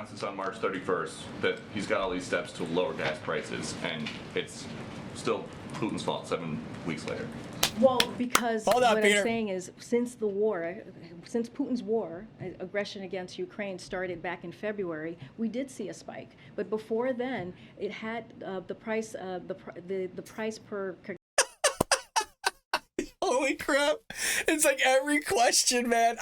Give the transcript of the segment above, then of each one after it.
announces on March 31st that he's got all these steps to lower gas prices, and it's still Putin's fault 7 weeks later. Well, because Hold on, what Peter. I'm saying is, since Putin's war, aggression against Ukraine started back in February, we did see a spike. But before then, it had the price per. Holy crap. It's like every question, man.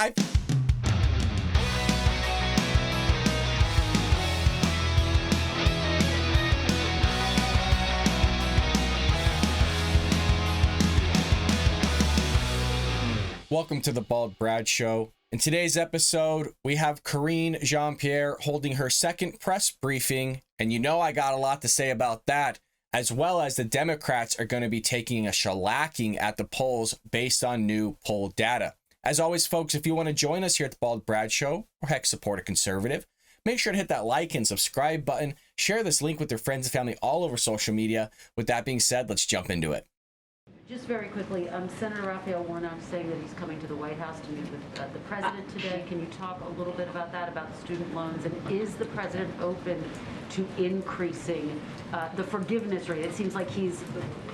Welcome to the Bald Brad Show. In today's episode, we have Karine Jean-Pierre holding her second press briefing, and you know I got a lot to say about that, as well as the Democrats are going to be taking a shellacking at the polls based on new poll data. As always, folks, if you want to join us here at the Bald Brad Show, or heck, support a conservative, make sure to hit that like and subscribe button. Share this link with your friends and family all over social media. With that being said, let's jump into it. Just very quickly, Senator Raphael Warnock saying that he's coming to the White House to meet with the president today. Can you talk a little bit about that, about the student loans? And is the president open to increasing the forgiveness rate? It seems like he's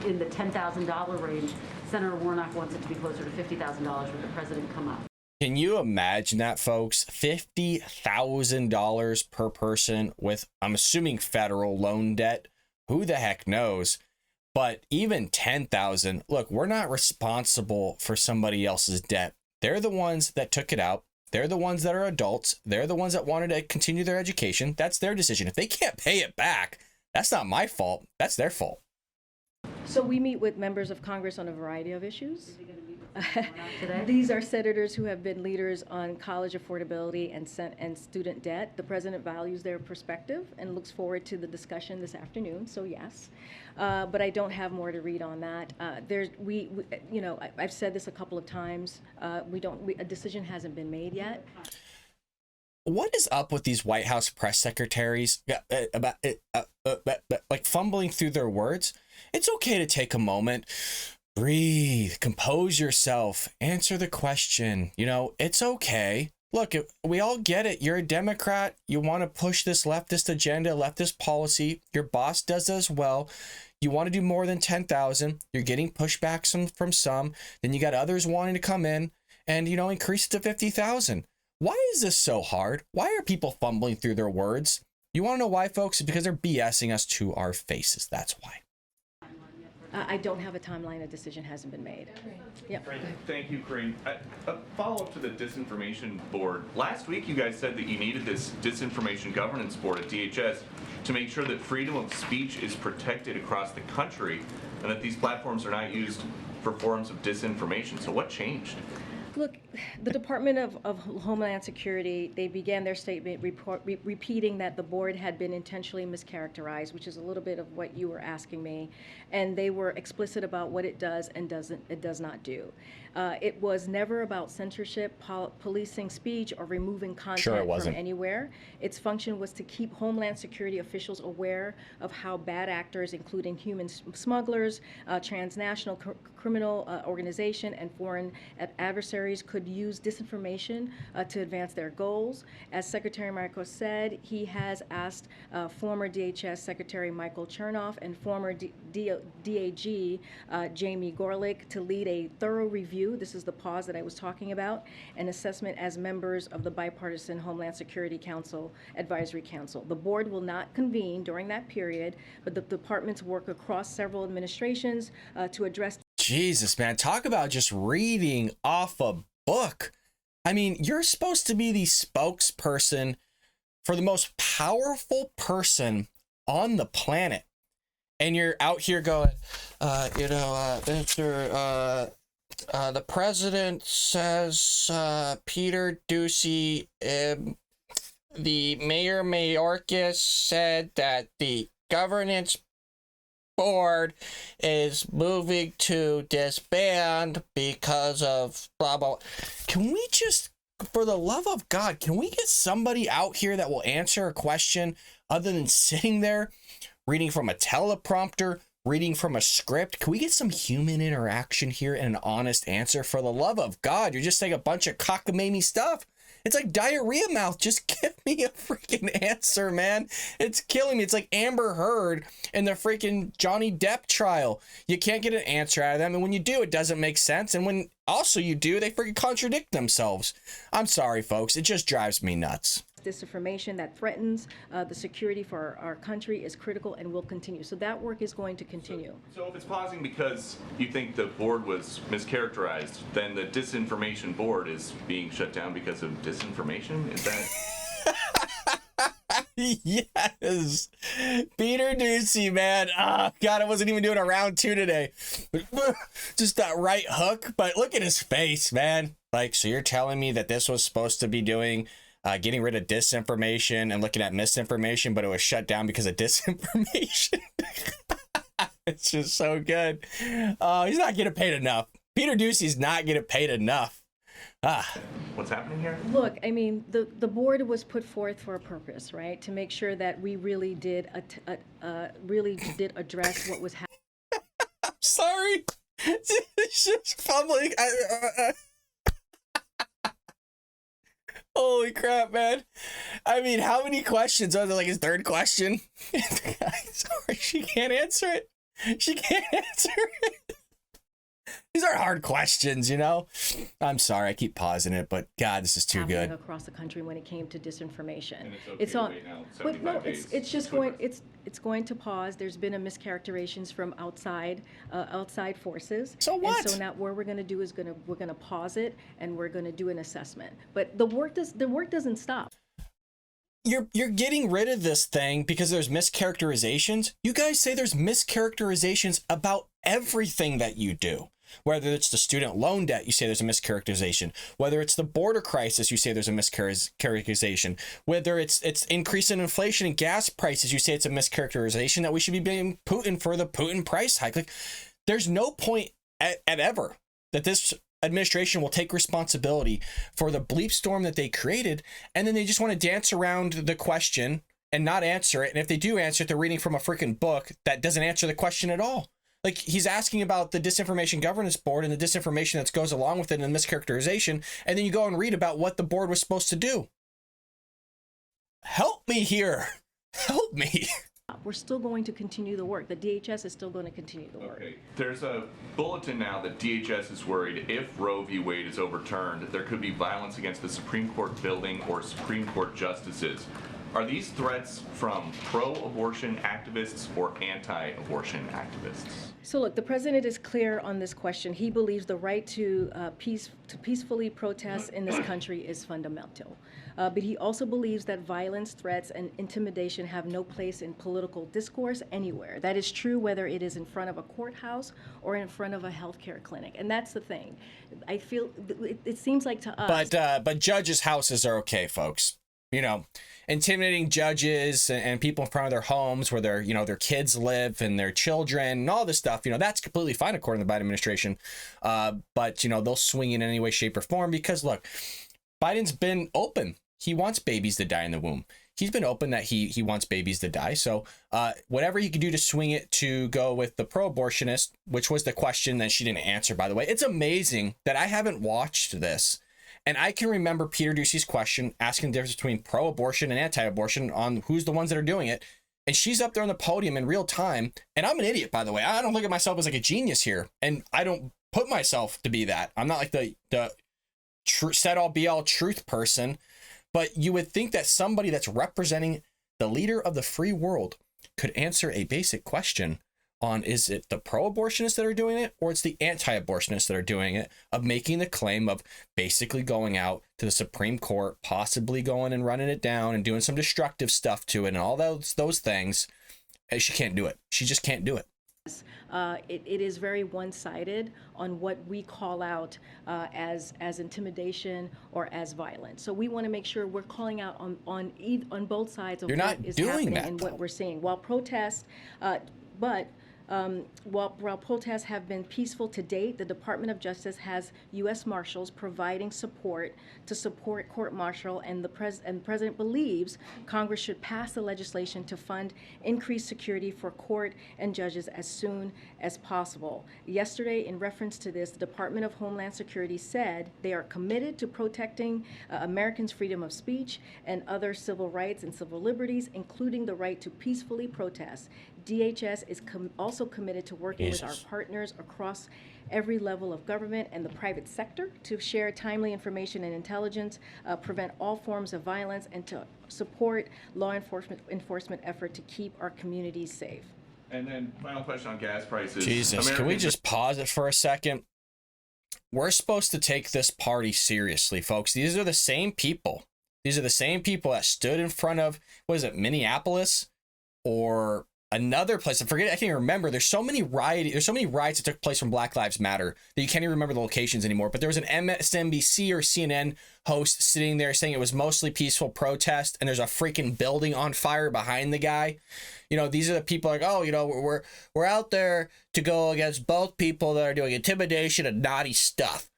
in the $10,000 range. Senator Warnock wants it to be closer to $50,000. Would the president come up? Can you imagine that, folks? $50,000 per person with, I'm assuming, federal loan debt. Who the heck knows? But even 10,000, look, we're not responsible for somebody else's debt. They're the ones that took it out. They're the ones that are adults. They're the ones that wanted to continue their education. That's their decision. If they can't pay it back, that's not my fault. That's their fault. So we meet with members of Congress on a variety of issues. Today? These are senators who have been leaders on college affordability and student debt. The president values their perspective and looks forward to the discussion this afternoon. So yes, but I don't have more to read on that. I've said this a couple of times. A decision hasn't been made yet. What is up with these White House press secretaries like fumbling through their words? It's okay to take a moment. Breathe, compose yourself, answer the question. You know, it's okay. Look, we all get it. You're a Democrat. You want to push this leftist agenda, leftist policy. Your boss does as well. You want to do more than 10,000. You're getting pushbacks from some. Then you got others wanting to come in and, increase it to 50,000. Why is this so hard? Why are people fumbling through their words? You want to know why, folks? It's because they're BSing us to our faces. That's why. I don't have a timeline. A decision hasn't been made. Yep. Thank you, Karine. A follow-up to the disinformation board. Last week, you guys said that you needed this disinformation governance board at DHS to make sure that freedom of speech is protected across the country and that these platforms are not used for forms of disinformation. So what changed? Look, the Department of Homeland Security, they began their statement repeating that the board had been intentionally mischaracterized, which is a little bit of what you were asking me, and they were explicit about what it does and does not do. It was never about censorship, policing speech, or removing content from anywhere. Its function was to keep Homeland Security officials aware of how bad actors, including human smugglers, transnational criminal organization, and foreign adversaries could use disinformation to advance their goals. As Secretary Michael said, he has asked former DHS Secretary Michael Chernoff and former DAG Jamie Gorelick to lead a thorough review. This is the pause that I was talking about, an assessment as members of the bipartisan Homeland Security Council Advisory Council. The board will not convene during that period, but the departments work across several administrations to address. Jesus, man, talk about just reading off a book. I mean, you're supposed to be the spokesperson for the most powerful person on the planet. And you're out here going, the president says, Peter Doocy, the Mayor Mayorkas said that the governance board is moving to disband because of blah, blah. Can we just, for the love of God, can we get somebody out here that will answer a question other than sitting there reading from a teleprompter, reading from a script? Can we get some human interaction here and an honest answer? For the love of God, you're just saying a bunch of cockamamie stuff. It's like diarrhea mouth. Just give me a freaking answer, man. It's killing me. It's like Amber Heard in the freaking Johnny Depp trial. You can't get an answer out of them. And when you do, it doesn't make sense. And when also you do, they freaking contradict themselves. I'm sorry, folks. It just drives me nuts. Disinformation that threatens the security for our country is critical and will continue. So that work is going to continue. So if it's pausing because you think the board was mischaracterized, then the disinformation board is being shut down because of disinformation? Is that... Yes. Peter Doocy, man. Oh, God, I wasn't even doing a round 2 today. Just that right hook. But look at his face, man. Like, so you're telling me that this was supposed to be doing... getting rid of disinformation and looking at misinformation, but it was shut down because of disinformation. It's just so good. He's not getting paid enough. Peter Doocy's not getting paid enough. What's happening here? Look, I mean, the board was put forth for a purpose, right? To make sure that we really did address what was happening. I'm sorry. It's just fumbling. Holy crap, man. I mean, how many questions? Oh, like his third question? Sorry, she can't answer it. She can't answer it. These are hard questions, you know? I'm sorry, I keep pausing it, but God, this is too good. Across the country when it came to disinformation. And it's okay to wait now, but no, 75 days. it's just going, it's going to pause. There's been a mischaracterizations from outside forces. So what? And so now what we're going to do is we're going to pause it and we're going to do an assessment. But the work doesn't stop. You're getting rid of this thing because there's mischaracterizations. You guys say there's mischaracterizations about everything that you do. Whether it's the student loan debt, you say there's a mischaracterization. Whether it's the border crisis, you say there's a mischaracterization. Whether it's increase in inflation and gas prices, you say it's a mischaracterization that we should be blaming Putin for the Putin price hike. Like, there's no point at ever that this administration will take responsibility for the bleep storm that they created, and then they just want to dance around the question and not answer it. And if they do answer it, they're reading from a freaking book that doesn't answer the question at all. Like, he's asking about the Disinformation Governance Board and the disinformation that goes along with it and the mischaracterization, and then you go and read about what the board was supposed to do. Help me here. Help me. We're still going to continue the work. The DHS is still going to continue the work. Okay. There's a bulletin now that DHS is worried if Roe v. Wade is overturned, there could be violence against the Supreme Court building or Supreme Court justices. Are these threats from pro-abortion activists or anti-abortion activists? So look, the president is clear on this question. He believes the right to peacefully protest in this country is fundamental. But he also believes that violence, threats, and intimidation have no place in political discourse anywhere. That is true whether it is in front of a courthouse or in front of a healthcare clinic. And that's the thing. I feel it seems like to us. But judges' houses are okay, folks. You know, intimidating judges and people in front of their homes where their kids live and their children and all this stuff, that's completely fine according to the Biden administration. But they'll swing in any way, shape, or form because, look, Biden's been open. He wants babies to die in the womb. He's been open that he wants babies to die. So whatever he could do to swing it to go with the pro-abortionist, which was the question that she didn't answer, by the way. It's amazing that I haven't watched this. And I can remember Peter Doocy's question asking the difference between pro-abortion and anti-abortion on who's the ones that are doing it. And she's up there on the podium in real time. And I'm an idiot, by the way. I don't look at myself as like a genius here. And I don't put myself to be that. I'm not like the set all be all truth person. But you would think that somebody that's representing the leader of the free world could answer a basic question on, is it the pro-abortionists that are doing it or it's the anti-abortionists that are doing it, of making the claim of basically going out to the Supreme Court, possibly going and running it down and doing some destructive stuff to it and all those things. And she can't do it. She just can't do it. It is very one-sided on what we call out as intimidation or as violence. So we want to make sure we're calling out on both sides of what is happening and what we're seeing. While protests, but While protests have been peaceful to date, the Department of Justice has U.S. Marshals providing support to support court-martial, and the President believes Congress should pass the legislation to fund increased security for court and judges as soon as possible. Yesterday, in reference to this, the Department of Homeland Security said they are committed to protecting Americans' freedom of speech and other civil rights and civil liberties, including the right to peacefully protest. DHS is also committed to working with our partners across every level of government and the private sector to share timely information and intelligence, prevent all forms of violence, and to support law enforcement effort to keep our communities safe. And then final question on gas prices. Jesus, can we just pause it for a second? We're supposed to take this party seriously, folks. These are the same people. These are the same people that stood in front of, what is it, Minneapolis or another place? I forget. I can't even remember. There's so many riots that took place from Black Lives Matter that you can't even remember the locations anymore. But there was an MSNBC or CNN host sitting there saying it was mostly peaceful protest, and there's a freaking building on fire behind the guy. You know, these are the people like, oh, you know, we're out there to go against both people that are doing intimidation and naughty stuff.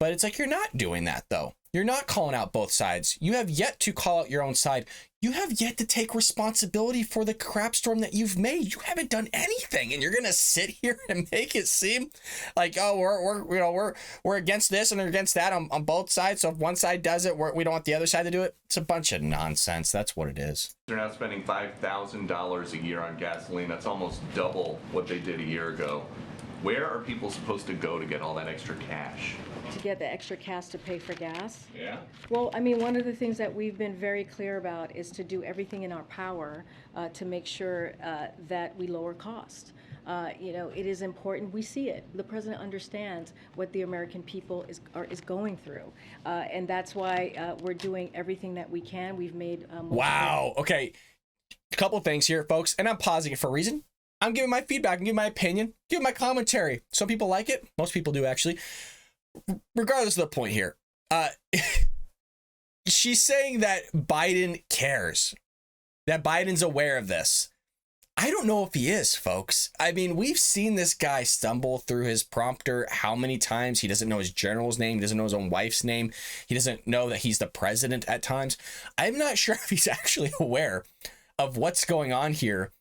But it's like, you're not doing that, though. You're not calling out both sides. You have yet to call out your own side. You have yet to take responsibility for the crap storm that you've made. You haven't done anything, and you're gonna sit here and make it seem like, oh, we're against this and we're against that on both sides. So if one side does it, we don't want the other side to do it. It's a bunch of nonsense. That's what it is. They're now spending $5,000 a year on gasoline. That's almost double what they did a year ago. Where are people supposed to go to get all that extra cash? To get the extra cash to pay for gas? Yeah. Well, I mean, one of the things that we've been very clear about is to do everything in our power to make sure that we lower cost. You know, it is important. We see it. The president understands what the American people is going through, and that's why we're doing everything that we can. We've made wow. Okay, a couple things here, folks, and I'm pausing it for a reason. I'm giving my feedback, I'm giving my opinion, giving my commentary. Some people like it. Most people do, actually. Regardless of the point here, she's saying that Biden cares, that Biden's aware of this. I don't know if he is, folks. I mean, we've seen this guy stumble through his prompter how many times. He doesn't know his general's name. He doesn't know his own wife's name. He doesn't know that he's the president at times. I'm not sure if he's actually aware of what's going on here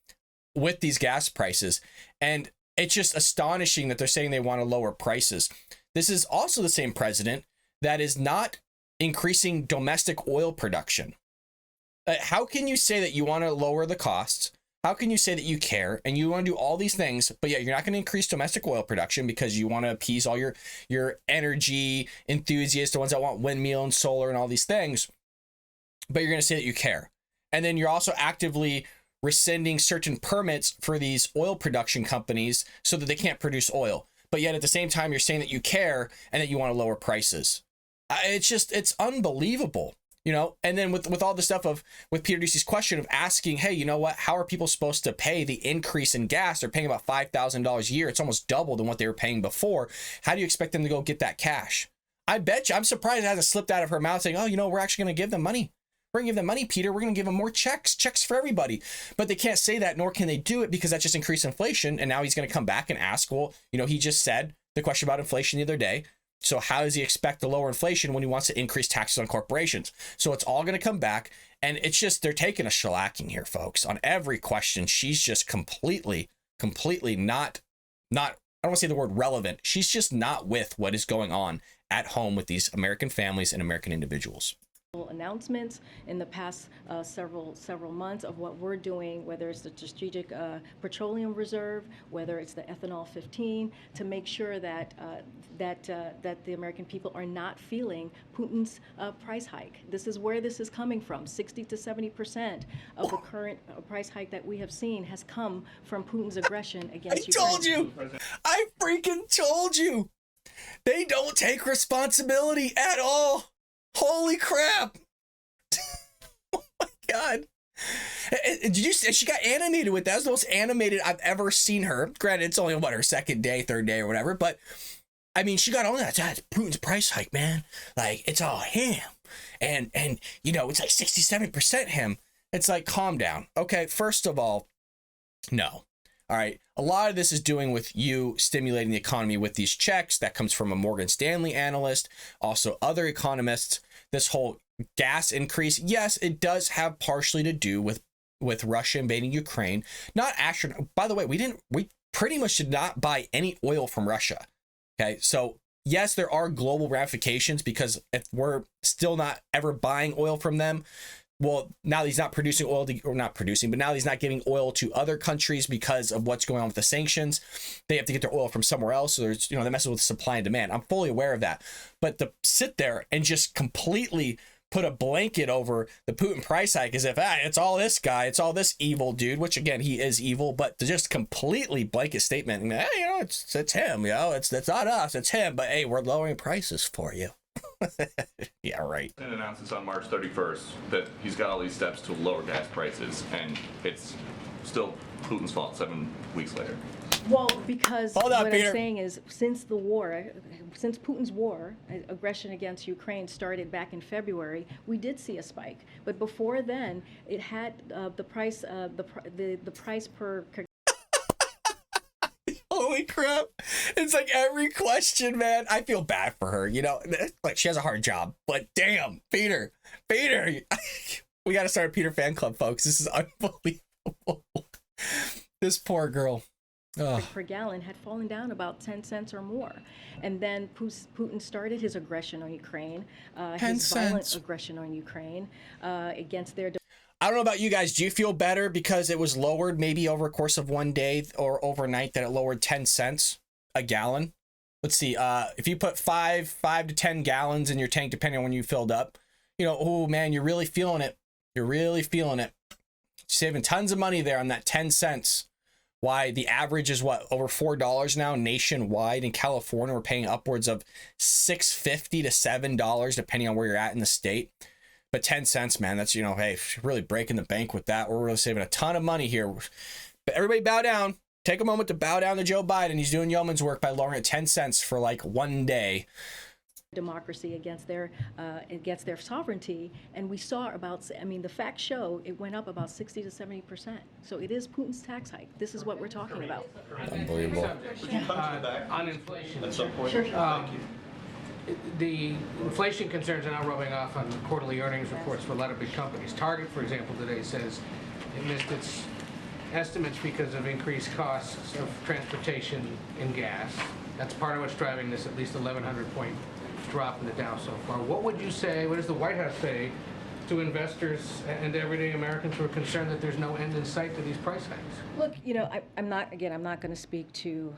with these gas prices. And it's just astonishing that they're saying they want to lower prices. This is also the same president that is not increasing domestic oil production. How can you say that you want to lower the costs? How can you say that you care and you want to do all these things, but yet you're not going to increase domestic oil production because you want to appease all your energy enthusiasts, the ones that want windmill and solar and all these things, but you're going to say that you care. And then you're also actively rescinding certain permits for these oil production companies so that they can't produce oil. But yet at the same time, you're saying that you care and that you want to lower prices. It's unbelievable, you know? And then with all the stuff with Peter Doocy's question of asking, hey, you know what, how are people supposed to pay the increase in gas? They're paying about $5,000 a year. It's almost double than what they were paying before. How do you expect them to go get that cash? I bet you, I'm surprised it hasn't slipped out of her mouth saying, oh, you know, we're actually going to give them money. We're going to give them money, Peter. We're going to give them more checks for everybody. But they can't say that, nor can they do it because that just increased inflation. And now he's going to come back and ask, well, you know, he just said the question about inflation the other day. So how does he expect to lower inflation when he wants to increase taxes on corporations? So it's all going to come back. And it's just, they're taking a shellacking here, folks. On every question, she's just completely not, I don't want to say the word relevant. She's just not with what is going on at home with these American families and American individuals. Announcements in the past several months of what we're doing, whether it's the strategic petroleum reserve, whether it's the ethanol 15, to make sure that the American people are not feeling Putin's price hike. This is where this is coming from. 60 to 70% of the current price hike that we have seen has come from Putin's aggression against Ukraine. I told you. I freaking told you. They don't take responsibility at all. Holy crap. Oh my God. Did you see, she got animated with that? That was the most animated I've ever seen her. Granted, it's only, her second day, third day or whatever. But, I mean, she got on that. It's Putin's price hike, man. Like, it's all him. And you know, it's like 67% him. It's like, calm down. Okay, first of all, no. All right. A lot of this is doing with you stimulating the economy with these checks. That comes from a Morgan Stanley analyst, also other economists. This whole gas increase, yes, it does have partially to do with Russia invading Ukraine. Not astronaut. By the way, we pretty much did not buy any oil from Russia. Okay. So yes, there are global ramifications because if we're still not ever buying oil from them, well, now he's not producing oil, or not producing, but now he's not giving oil to other countries because of what's going on with the sanctions. They have to get their oil from somewhere else. So there's, they mess with supply and demand. I'm fully aware of that. But to sit there and just completely put a blanket over the Putin price hike as if, it's all this guy, it's all this evil dude, which again, he is evil, but to just completely blanket statement, it's him, it's not us, it's him, but hey, we're lowering prices for you. Yeah, right. And announces on March 31st that he's got all these steps to lower gas prices, and it's still Putin's fault 7 weeks later. Well, because Hold on, what Peter. I'm saying is, since Putin's war, aggression against Ukraine started back in February, we did see a spike. But before then, it had the price per. Holy crap. It's like every question, man. I feel bad for her. Like she has a hard job, but damn, Peter, we got to start a Peter fan club, folks. This is unbelievable. This poor girl. Per gallon had fallen down about 10 cents or more. And then Putin started his aggression on Ukraine, his violent aggression on Ukraine against their. I don't know about you guys. Do you feel better because it was lowered maybe over a course of one day or overnight that it lowered 10 cents a gallon? Let's see. If you put 5 to 10 gallons in your tank, depending on when you filled up, oh man, you're really feeling it. You're really feeling it. Saving tons of money there on that 10 cents. Why the average is what, over $4 now nationwide. In California, we're paying upwards of $6.50 to $7, depending on where you're at in the state. But 10 cents, man, that's, hey, really breaking the bank with that. We're really saving a ton of money here. But everybody bow down. Take a moment to bow down to Joe Biden. He's doing yeoman's work by lowering it 10 cents for like one day. Democracy against their sovereignty, and we saw the facts show it went up about 60 to 70%. So it is Putin's tax hike. This is what we're talking about. Unbelievable. On inflation. At some point. Sure. Um, The inflation concerns are now rubbing off on quarterly earnings reports for a lot of big companies. Target, for example, today says it missed its estimates because of increased costs of transportation and gas. That's part of what's driving this at least 1,100-point drop in the Dow so far. What would you say, what does the White House say to investors and everyday Americans who are concerned that there's no end in sight to these price hikes? Look, I'm not going to speak to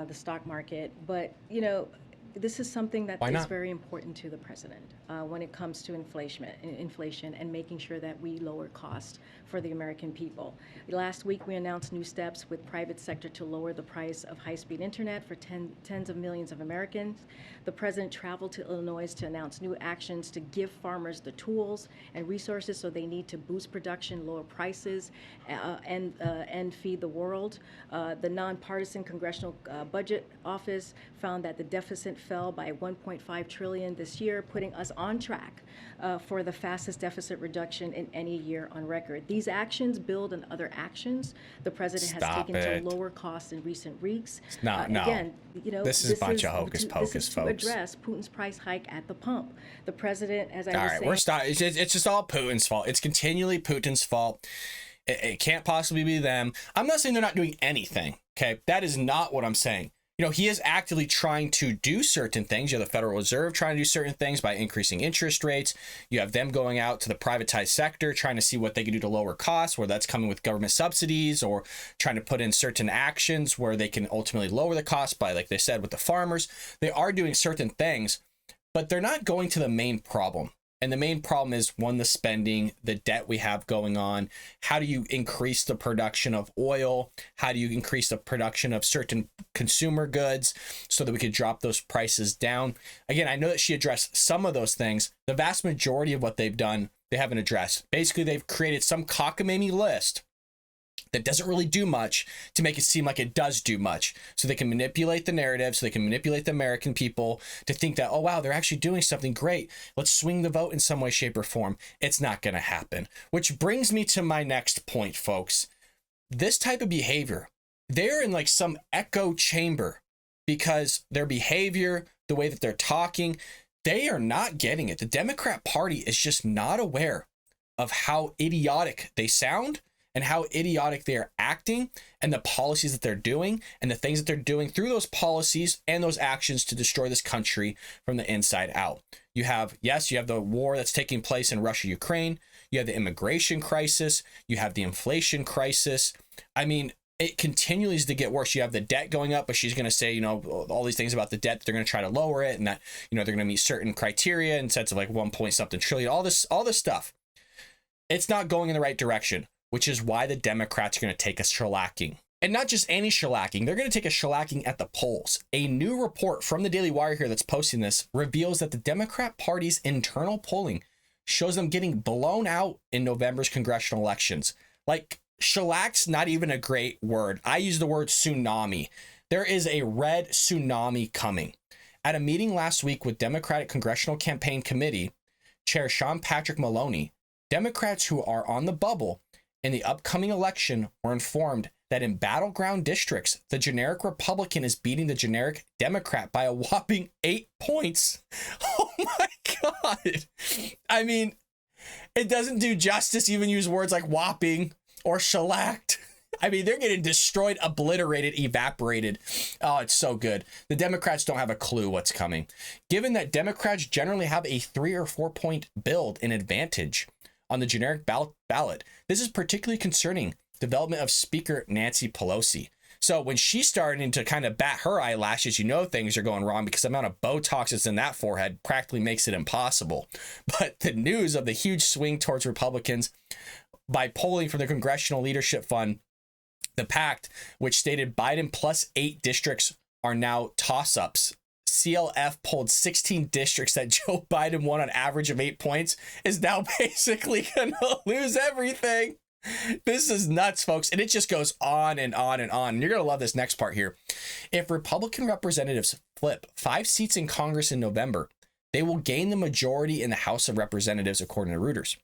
the stock market, but this is something that is very important to the president when it comes to inflation and making sure that we lower costs for the American people. Last week, we announced new steps with private sector to lower the price of high-speed internet for tens of millions of Americans. The president traveled to Illinois to announce new actions to give farmers the tools and resources so they need to boost production, lower prices, and feed the world. The nonpartisan Congressional Budget Office found that the deficit fell by $1.5 trillion this year, putting us on track for the fastest deficit reduction in any year on record. These actions build on other actions the president has taken to lower costs in recent weeks. Again, this is a bunch of hocus pocus, this is folks. to address Putin's price hike at the pump. The president, as I was all right, saying, we're starting. It's just all Putin's fault. It's continually Putin's fault. It can't possibly be them. I'm not saying they're not doing anything. Okay, that is not what I'm saying. He is actively trying to do certain things. You have the Federal Reserve trying to do certain things by increasing interest rates. You have them going out to the privatized sector, trying to see what they can do to lower costs, whether that's coming with government subsidies or trying to put in certain actions where they can ultimately lower the cost by, like they said, with the farmers. They are doing certain things, but they're not going to the main problem. And the main problem is, one, the spending, the debt we have going on. How do you increase the production of oil? How do you increase the production of certain consumer goods so that we could drop those prices down? Again, I know that she addressed some of those things. The vast majority of what they've done, they haven't addressed. Basically, they've created some cockamamie list that doesn't really do much to make it seem like it does do much. So they can manipulate the narrative, so they can manipulate the American people to think that, oh, wow, they're actually doing something great. Let's swing the vote in some way, shape, or form. It's not going to happen. Which brings me to my next point, folks. This type of behavior, they're in like some echo chamber because their behavior, the way that they're talking, they are not getting it. The Democrat Party is just not aware of how idiotic they sound and how idiotic they are acting and the policies that they're doing and the things that they're doing through those policies and those actions to destroy this country from the inside out. You have the war that's taking place in Russia, Ukraine. You have the immigration crisis. You have the inflation crisis. I mean, it continues to get worse. You have the debt going up, but she's going to say, you know, all these things about the debt, that they're going to try to lower it and that, you know, they're going to meet certain criteria in sense of like 1 point something trillion, all this stuff. It's not going in the right direction, which is why the Democrats are going to take a shellacking. And not just any shellacking, they're going to take a shellacking at the polls. A new report from the Daily Wire here that's posting this reveals that the Democrat Party's internal polling shows them getting blown out in November's congressional elections. Like, shellack's not even a great word. I use the word tsunami. There is a red tsunami coming. At a meeting last week with Democratic Congressional Campaign Committee Chair Sean Patrick Maloney, Democrats who are on the bubble in the upcoming election were informed that in battleground districts, the generic Republican is beating the generic Democrat by a whopping 8 points. Oh my God. I mean, it doesn't do justice to even use words like whopping or shellacked. I mean, they're getting destroyed, obliterated, evaporated. Oh, it's so good. The Democrats don't have a clue what's coming. Given that Democrats generally have a 3 or 4 point build in advantage on the generic ballot, this is particularly concerning development of Speaker Nancy Pelosi. So when she's starting to kind of bat her eyelashes, you know things are going wrong because the amount of Botox that's in that forehead practically makes it impossible. But the news of the huge swing towards Republicans by polling from the Congressional Leadership Fund, the PACT, which stated Biden plus 8 districts are now toss-ups. CLF polled 16 districts that Joe Biden won on average of 8 points, is now basically going to lose everything. This is nuts, folks. And it just goes on and on and on. And you're going to love this next part here. If Republican representatives flip 5 seats in Congress in November, they will gain the majority in the House of Representatives, according to Reuters.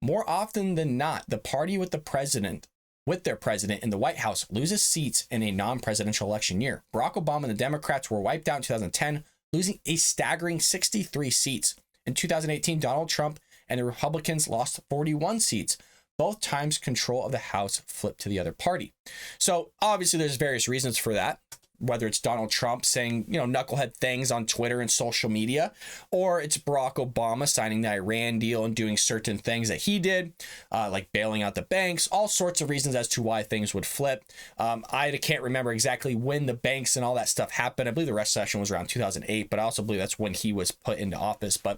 More often than not, the party with their president in the White House loses seats in a non-presidential election year. Barack Obama and the Democrats were wiped out in 2010, losing a staggering 63 seats. In 2018, Donald Trump and the Republicans lost 41 seats. Both times control of the House flipped to the other party. So obviously there's various reasons for that, whether it's Donald Trump saying, you know, knucklehead things on Twitter and social media, or it's Barack Obama signing the Iran deal and doing certain things that he did, like bailing out the banks, all sorts of reasons as to why things would flip. I can't remember exactly when the banks and all that stuff happened. I believe the recession was around 2008, but I also believe that's when he was put into office. But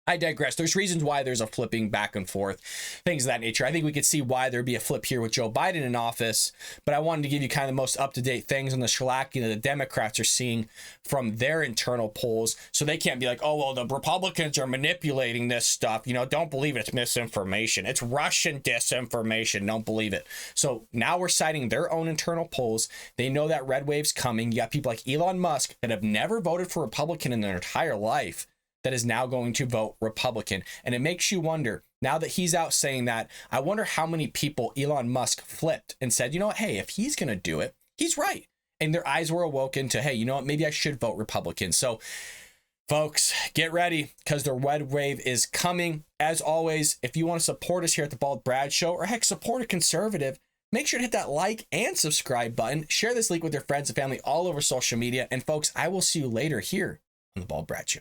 I digress. There's reasons why there's a flipping back and forth, things of that nature. I think we could see why there'd be a flip here with Joe Biden in office, but I wanted to give you kind of the most up-to-date things on the shellacking that the Democrats are seeing from their internal polls, so they can't be like, oh, well, the Republicans are manipulating this stuff. You know, don't believe it. It's misinformation. It's Russian disinformation. Don't believe it. So now we're citing their own internal polls. They know that red wave's coming. You got people like Elon Musk that have never voted for Republican in their entire life that is now going to vote Republican. And it makes you wonder, now that he's out saying that, I wonder how many people Elon Musk flipped and said, you know what, hey, if he's going to do it, he's right. And their eyes were awoken to, hey, you know what, maybe I should vote Republican. So folks, get ready because the red wave is coming. As always, if you want to support us here at the Bald Brad Show, or heck, support a conservative, make sure to hit that like and subscribe button. Share this link with your friends and family all over social media. And folks, I will see you later here on the Bald Brad Show.